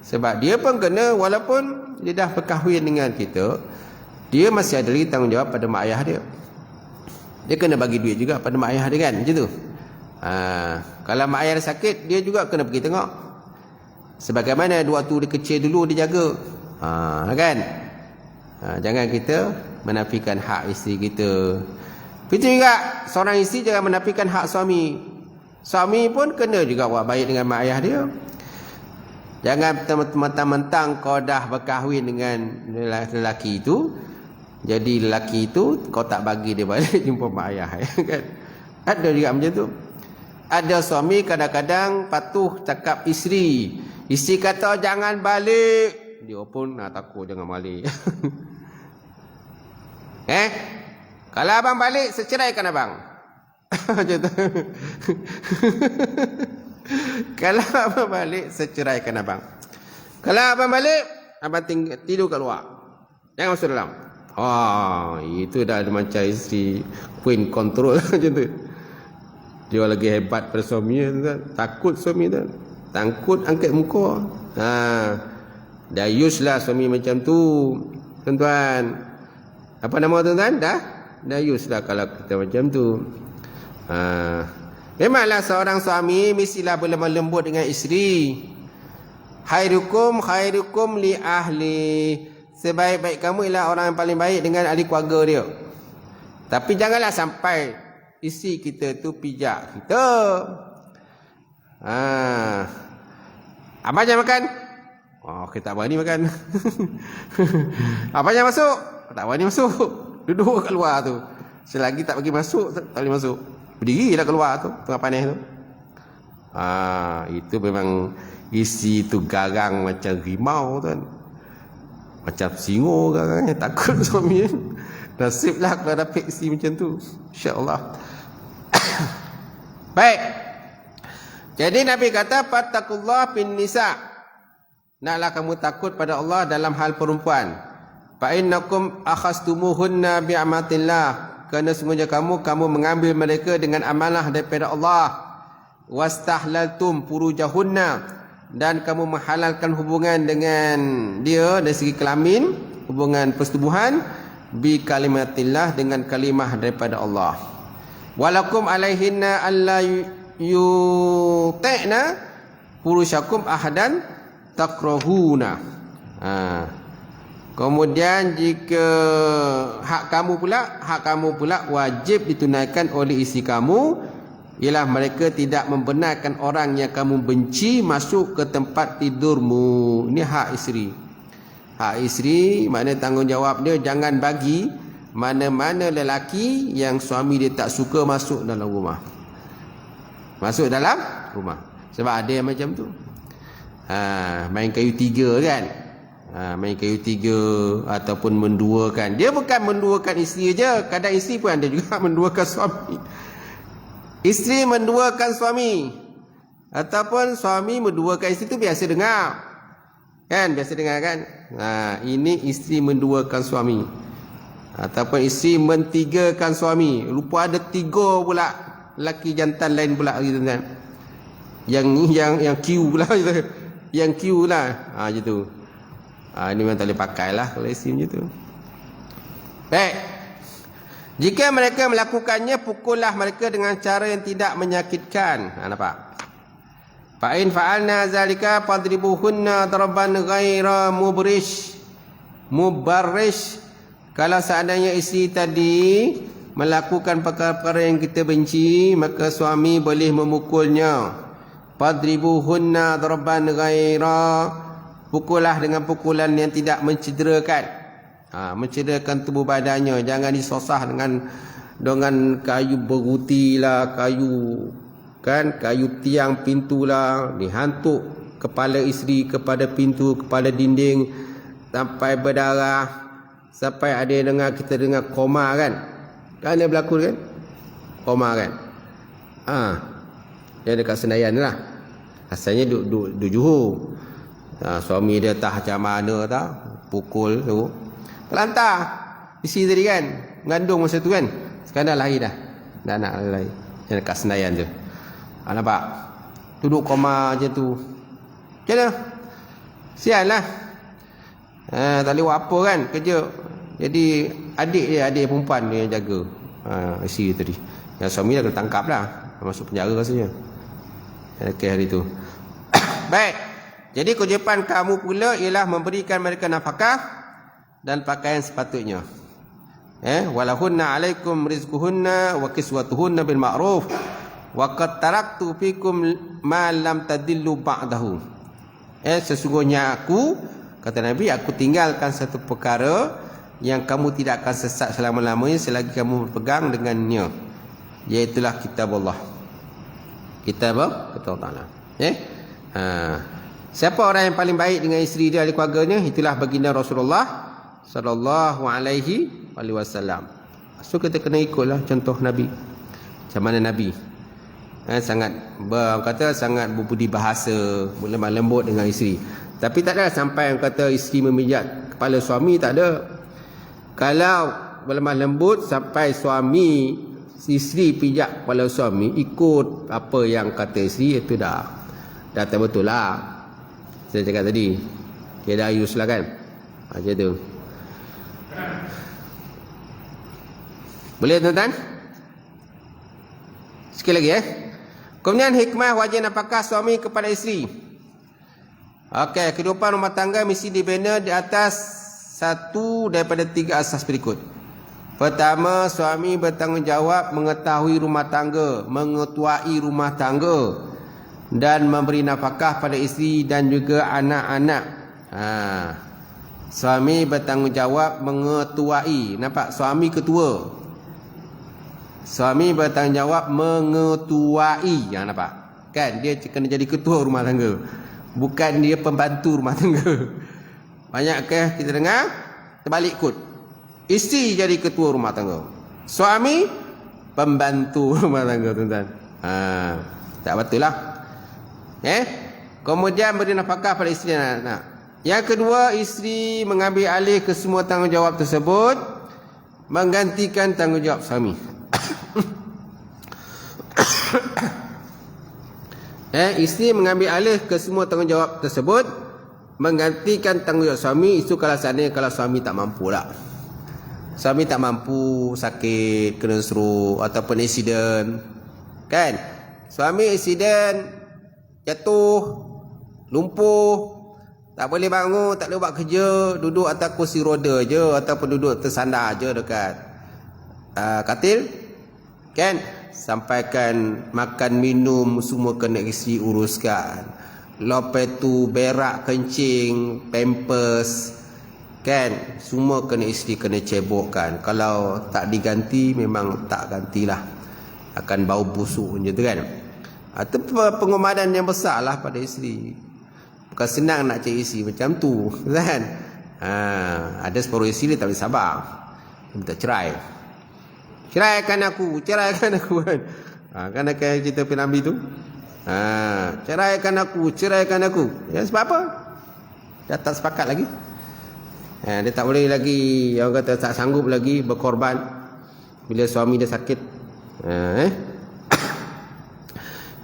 Sebab dia pun kena, walaupun dia dah berkahwin dengan kita, dia masih ada lagi tanggungjawab pada mak ayah dia. Dia kena bagi duit juga pada mak ayah dia, kan, macam tu. Kalau mak ayah dia sakit, dia juga kena pergi tengok. Sebagaimana waktu dia kecil dulu dia jaga, kan. Jangan kita menafikan hak isteri kita. Begitu juga seorang isteri jangan menafikan hak suami. Suami pun kena juga buat baik dengan mak ayah dia. Jangan mentang-mentang kau dah berkahwin dengan lelaki itu, jadi lelaki itu kau tak bagi dia balik jumpa mak ayah, kan. Ada juga macam tu. Ada suami kadang-kadang patuh cakap isteri. Isteri kata jangan balik, dia pun takut jangan balik. Kalau abang balik, saya ceraikan abang. Macam tu. Kalau abang balik, saya ceraikan abang. Kalau abang balik, abang tidur kat luar, jangan masuk dalam. Itu dah ada macam isteri queen control. Macam tu. Dia lagi hebat pada suami tu, takut suami tu, takut angkat muka. Dayus lah suami macam tu, tuan-tuan. Apa nama tuan-tuan? Dayus lah kalau kita macam tu. Memanglah seorang suami mestilah berlemah lembut dengan isteri. Khairukum li ahli. Sebaik-baik kamu ialah orang yang paling baik dengan ahli keluarga dia. Tapi janganlah sampai isteri kita tu pijak kita. Abang jangan makan. Kita tak berani makan. Abang jangan masuk. Tak berani masuk. Duduk kat luar tu. Selagi tak bagi masuk, tak boleh masuk. Berdirilah keluar tu, tengah panas tu. Itu memang isi tu garang macam rimau kan. Macam singo garangnya, takut suami. Nasiblah kalau dapat isi macam tu. InsyaAllah. Baik. Jadi Nabi kata, fattaqullah bin nisa. Naklah kamu takut pada Allah dalam hal perempuan. Fa innakum akhastumuhunna bi'amatillah. Kerana semuanya kamu mengambil mereka dengan amanah daripada Allah. Wastahlaltum furujahunna, dan kamu menghalalkan hubungan dengan dia dari segi kelamin, hubungan persetubuhan, bi kalimatillah, dengan kalimah daripada Allah. Walakum alaihinna alla yu'ti'na furushakum ahadan takrahuna. Kemudian jika hak kamu pula wajib ditunaikan oleh isteri kamu, ialah mereka tidak membenarkan orang yang kamu benci masuk ke tempat tidurmu. Ini hak isteri. Hak isteri makna tanggungjawab dia, jangan bagi mana-mana lelaki yang suami dia tak suka masuk dalam rumah. Masuk dalam rumah. Sebab ada yang macam tu. Main kayu tiga kan. Main kayu tiga ataupun menduakan. Dia bukan menduakan isteri je, kadang isteri pun ada juga menduakan suami. Isteri menduakan suami ataupun suami menduakan isteri, tu biasa dengar. Kan, biasa dengar kan? Ini isteri menduakan suami. Ataupun isteri mentigakan suami. Lupa ada tiga pula lelaki jantan lain pula gitu kan. Yang Q pula gitu. Yang Q lah. Gitu. Ini memang tak boleh pakai lah kalau isteri macam tu. Baik. Jika mereka melakukannya, pukullah mereka dengan cara yang tidak menyakitkan. Nampak? Fa'in fa'alna zalika fadribuhunna darban ghaira mubarrish. Kalau seandainya isteri tadi melakukan perkara-perkara yang kita benci, maka suami boleh memukulnya. Fadribuhunna darban ghaira, pukullah dengan pukulan yang tidak mencederakan. Mencederakan tubuh badannya. Jangan disosah dengan kayu beruti lah, kayu tiang pintu lah, dihantuk kepala isteri kepada pintu, kepada dinding sampai berdarah. Sampai ada yang kita dengar koma kan. Kan dia berlaku kan? Koma kan. Dia dekat Senayan lah. Asalnya duduk Johor. Suami dia tak macam mana tak, pukul tu. Terlantar. Isi tadi kan, mengandung masa tu kan. Sekarang dah lahir dah. Dah nak lahir. Dia dekat Senayan tu. Nampak? Duduk koma macam tu. Macam mana? Sial lah. Tak boleh buat apa kan kerja. Jadi adik perempuan dia yang jaga isteri tadi. Yang suami dah kena tangkap lah, masuk penjara rasanya. Hari tu. Baik. Jadi kewajipan kamu pula ialah memberikan mereka nafkah dan pakaian sepatutnya. Walahunna alaikum rizquhunna wa kiswatuhunna bil ma'ruf wa qad taraktu fikum ma lam tadillu ba'dahu. Sesungguhnya aku, kata Nabi, aku tinggalkan satu perkara yang kamu tidak akan sesat selama-lamanya selagi kamu berpegang dengannya, iaitulah kitab Allah. Kitab Allah. Siapa orang yang paling baik dengan isteri dia, ahli keluarganya? Itulah baginda Rasulullah sallallahu alaihi wasallam. So kita kena ikutlah contoh Nabi. Macam mana Nabi sangat berbudi bahasa, lemah lembut dengan isteri. Tapi tak ada sampai yang kata isteri memijat kepala suami, tak ada. Kalau berlemah lembut sampai isteri pijak kepala suami, ikut apa yang kata isteri, itu dah tak betul lah. Saya cakap tadi, kira ayus lah kan. Macam tu. Boleh tuan-tuan? Sekali lagi Kemudian hikmah wajib nafkah suami kepada isteri. Okey, kehidupan rumah tangga mesti dibina di atas satu daripada tiga asas berikut. Pertama, suami bertanggungjawab mengetahui rumah tangga, mengetuai rumah tangga dan memberi nafkah pada isteri dan juga anak-anak. Suami bertanggungjawab mengetuai. Nampak? Suami ketua. Suami bertanggungjawab mengetuai. Nampak? Kan? Dia kena jadi ketua rumah tangga. Bukan dia pembantu rumah tangga. Banyakkah kita dengar? Terbalik kot. Isteri jadi ketua rumah tangga, suami pembantu rumah tangga, tuan-tuan. Tak betul lah. Kemudian beri nafkah pada isteri dan anak. Yang kedua, isteri mengambil alih ke semua tanggungjawab tersebut, menggantikan tanggungjawab suami. Isteri mengambil alih ke semua tanggungjawab tersebut, menggantikan tanggungjawab suami. Itu kalau seandainya kalau suami tak mampu lah. Suami tak mampu, sakit, kena stroke ataupun accident. Kan? Suami accident, jatuh, lumpuh, tak boleh bangun, tak boleh buat kerja, duduk atas kursi roda je ataupun duduk tersandar je dekat katil. Kan? Sampaikan makan minum semua kena isi uruskan. Lepas tu berak, kencing, pampers, kan, semua kena isteri kena cebokkan. Kalau tak diganti memang tak gantilah, akan bau busuk je tu kan. Itu pengomadan yang besar lah pada isteri. Bukan senang nak cari isteri macam tu kan. Ada separuh isteri dia tak boleh sabar. Dia minta cerai. Ceraikan aku kan. Kan kayak cerita Nabi tu. Ceraikan aku. Ya, sebab apa? Dia tak sepakat lagi. Dia tak boleh lagi, orang kata tak sanggup lagi berkorban bila suami dia sakit.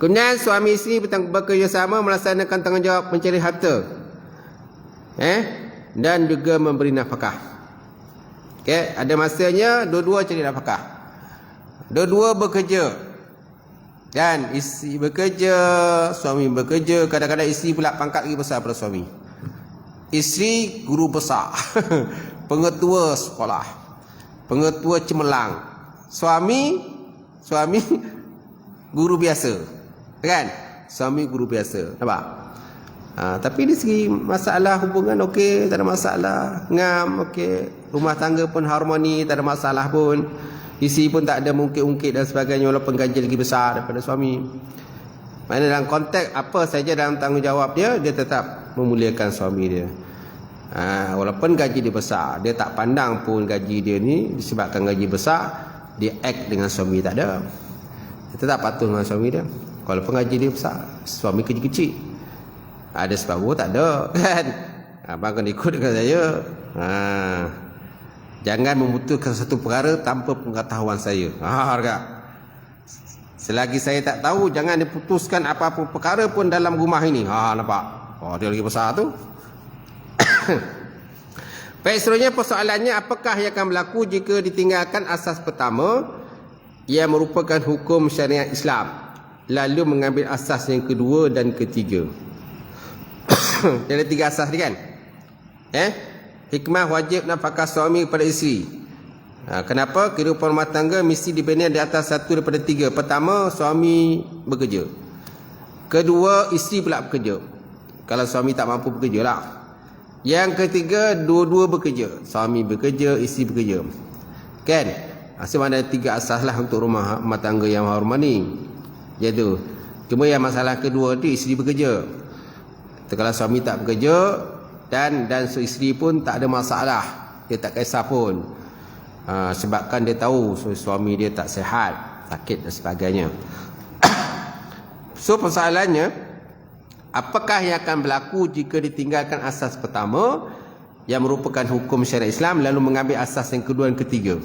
Kemudian suami isteri bekerjasama melaksanakan tanggungjawab mencari harta, dan juga memberi nafkah. Ada masanya dua-dua cari nafkah, dua-dua bekerja, dan isteri bekerja, suami bekerja. Kadang-kadang isteri pula pangkat lagi besar daripada suami. Isteri guru besar, pengetua sekolah, pengetua cemerlang. Suami guru biasa. Kan? Suami guru biasa. Nampak? Tapi dari segi masalah hubungan okey, tak ada masalah. Ngam okey. Rumah tangga pun harmoni, tak ada masalah pun. Isteri pun tak ada mungkit-ungkit dan sebagainya, walaupun gaji lagi besar daripada suami. Mana dalam konteks apa saja dalam tanggungjawab dia tetap memuliakan suami dia. Walaupun gaji dia besar, dia tak pandang pun gaji dia ni disebabkan gaji besar, dia act dengan suami tak ada. Dia tetap patuh dengan suami dia. Walaupun gaji dia besar, suami kecil-kecil. Ada sebab tak ada kan. Abang akan ikut dengan saya. Jangan memutuskan satu perkara tanpa pengetahuan saya. Harga. Selagi saya tak tahu, jangan diputuskan apa-apa perkara pun dalam rumah ini. Nampak? Dia lagi besar tu. Baik, seterusnya persoalannya, apakah yang akan berlaku jika ditinggalkan asas pertama yang merupakan hukum syariat Islam, lalu mengambil asas yang kedua dan ketiga? Ada 3 asas ni kan. Hikmah wajib nafkah suami kepada isteri. Kenapa? Kehidupan rumah tangga mesti dibina di atas satu daripada 3. Pertama, suami bekerja. Kedua, isteri pula bekerja. Kalau suami tak mampu bekerja lah. Yang ketiga, dua-dua bekerja. Suami bekerja, isteri bekerja. Kan? Sebenarnya ada 3 asas lah untuk rumah tangga yang harmoni. Iaitu, cuma yang masalah kedua tu isteri bekerja. Kalau suami tak bekerja dan isteri pun tak ada masalah, dia tak kisah pun. Sebabkan dia tahu suami dia tak sihat, sakit dan sebagainya. So persoalannya, apakah yang akan berlaku jika ditinggalkan asas pertama yang merupakan hukum syariat Islam, lalu mengambil asas yang kedua dan ketiga?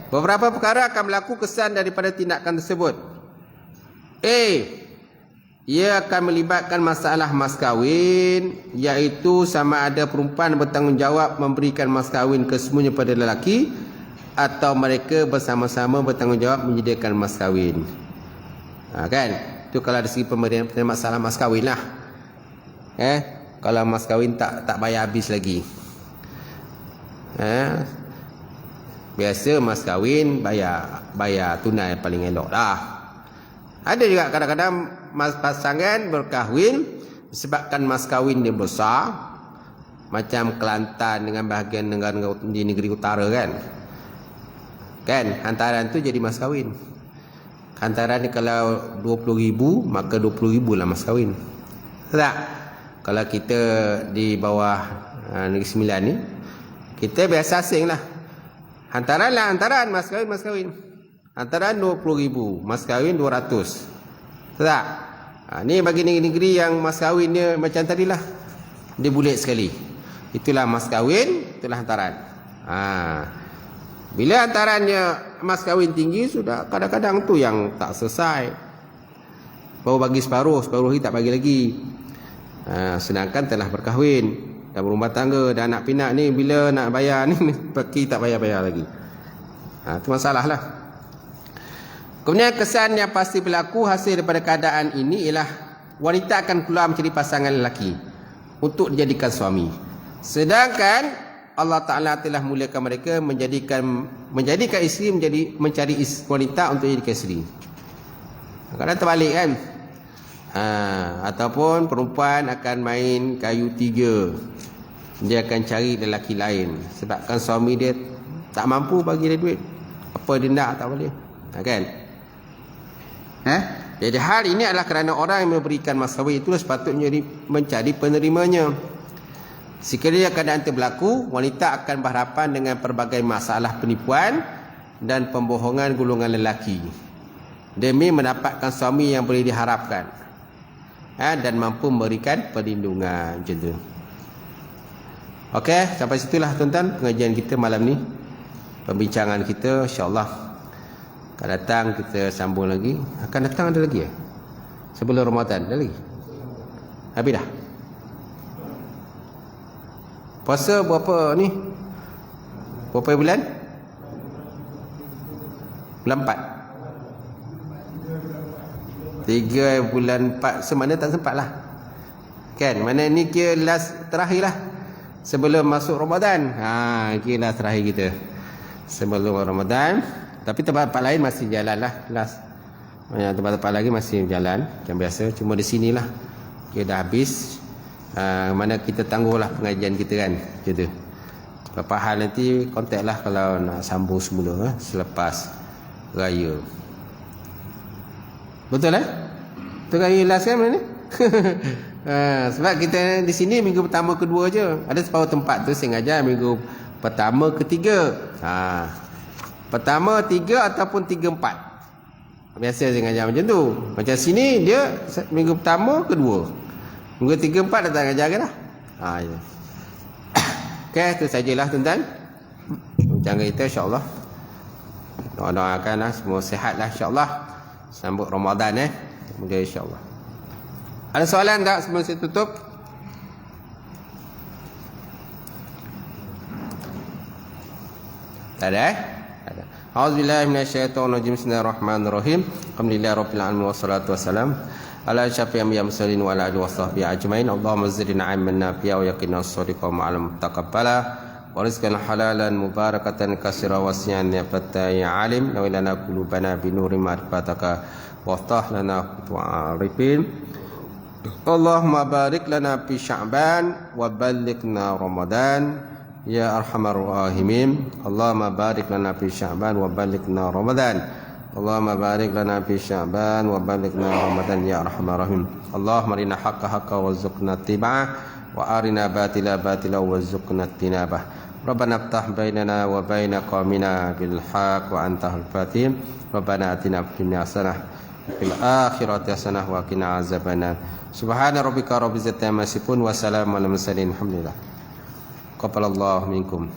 Beberapa perkara akan berlaku kesan daripada tindakan tersebut. Ia akan melibatkan masalah mas kahwin, iaitu sama ada perempuan bertanggungjawab memberikan mas kahwin kesemuanya pada lelaki, atau mereka bersama-sama bertanggungjawab menyediakan mas kahwin. Kan? Itu kalau dari segi pemberian masalah mas kahwin lah. Kalau mas kahwin tak bayar habis lagi. Biasa mas kahwin bayar tunai paling elok lah. Ada juga kadang-kadang pasangan berkahwin disebabkan mas kahwin dia besar, macam Kelantan dengan bahagian negara di negeri utara kan. Hantaran tu jadi mas kahwin. Hantaran ni kalau 20,000, maka 20,000 lah mas kahwin. Tak? Kalau kita di bawah Negeri Sembilan ni, kita biasa asing lah. Hantaran mas kahwin. Hantaran 20,000, mas kahwin 200. Tak? Ni bagi negeri-negeri yang mas kahwin dia macam tadilah, dia bulat sekali. Itulah mas kahwin, itulah hantaran. Bila hantarannya mas kahwin tinggi, sudah kadang-kadang tu yang tak selesai. Baru bagi separuh lagi tak bagi lagi. Sedangkan telah berkahwin dan berumah tangga dan anak pinak ni, bila nak bayar ni pergi tak bayar-bayar lagi. Itu masalah lah. Kemudian kesan yang pasti berlaku hasil daripada keadaan ini ialah wanita akan keluar mencari pasangan lelaki untuk dijadikan suami. Sedangkan Allah Ta'ala telah muliakan mereka menjadikan isteri mencari wanita untuk dijadikan isteri. Kadang terbalik kan. Ataupun perempuan akan main kayu 3. Dia akan cari lelaki lain sebabkan suami dia tak mampu bagi dia duit. Apa dia nak tak boleh. Kan? Jadi hal ini adalah kerana orang yang memberikan mas kahwin itu sepatutnya mencari penerimanya. Sekiranya keadaan itu berlaku, wanita akan berhadapan dengan pelbagai masalah penipuan dan pembohongan golongan lelaki demi mendapatkan suami yang boleh diharapkan dan mampu memberikan perlindungan. Macam tu. Okey, sampai situlah tuan-tuan pengajian kita malam ni. Pembincangan kita, insya-Allah akan datang kita sambung lagi. Akan datang ada lagi sebelum Ramadan ada lagi? Habis dah? Puasa berapa ni? Berapa bulan? Bulan 4. 3 bulan 4. Semana tak sempat lah. Kan? Mana ni kira last terakhir lah. Sebelum masuk Ramadan. Kira last terakhir kita. Sebelum Ramadan. Tapi tempat-tempat lain masih jalan lah. Last. Banyak tempat-tempat lagi masih jalan. Macam biasa. Cuma di sinilah. Kira dah habis. Mana kita tangguhlah pengajian kita kan. Macam tu. Beberapa hal nanti kontak lah kalau nak sambung semula selepas raya. Betul Betul raya last kan mana ni? Sebab kita di sini minggu pertama kedua je. Ada separuh tempat tu saya ngajar minggu pertama ketiga. Pertama 3 ataupun 3 4. Biasa saya ngajar macam tu. Macam sini dia minggu pertama kedua. Minggu 3 4 dah tak ngajar ke dah. Ya. Okey, itu sajalah tuan-tuan. Jangan kita insya-Allah. Doakanlah semua sihatlah insya-Allah. Sambut Ramadan Semoga insya-Allah. Ada soalan tak sebelum saya tutup? Tak ada Tak ada. A'udzubillahi minasyaitonirrajim. Bismillahirrahmanirrahim. Alhamdulillahirabbil alamin wassalatu wassalam ala syafi'il mursalin wa ala alihi washabbihi ajmain. Allahumma zidna 'ilman nafi'a wa yaqina as-sadiqa ma'al mutaqabbala wa rizqan halalan mubarakatan katsira wasi'an ya fatai alim wa lana qulubana bi nuri ma'rifataka wa ftah lana tu'arifin. Allahumma barik lana fi sya'ban wa ballighna ramadan ya arhamar rahimin. Allahumma barik lana fi sya'ban wa ballighna ramadan. Allahumma barik lana fi sya'ban wa ballighna ramadan ya arhamar rahim. Allahumma arina haqqa haqqa warzuqna ittiba'ah wa arina batila batila warzuqna ijtinabah. Rabbana iftah bainana wa baina qaumina bil haqq wa antahul fatih. Rabbana atina fid dunya hasanah wa fil akhirati hasanah wa qina azabannar. Subhana rabbika rabbil izzati amma yasifun wa salamun alal mursalin. Alhamdulillah. Qabalallahu minkum.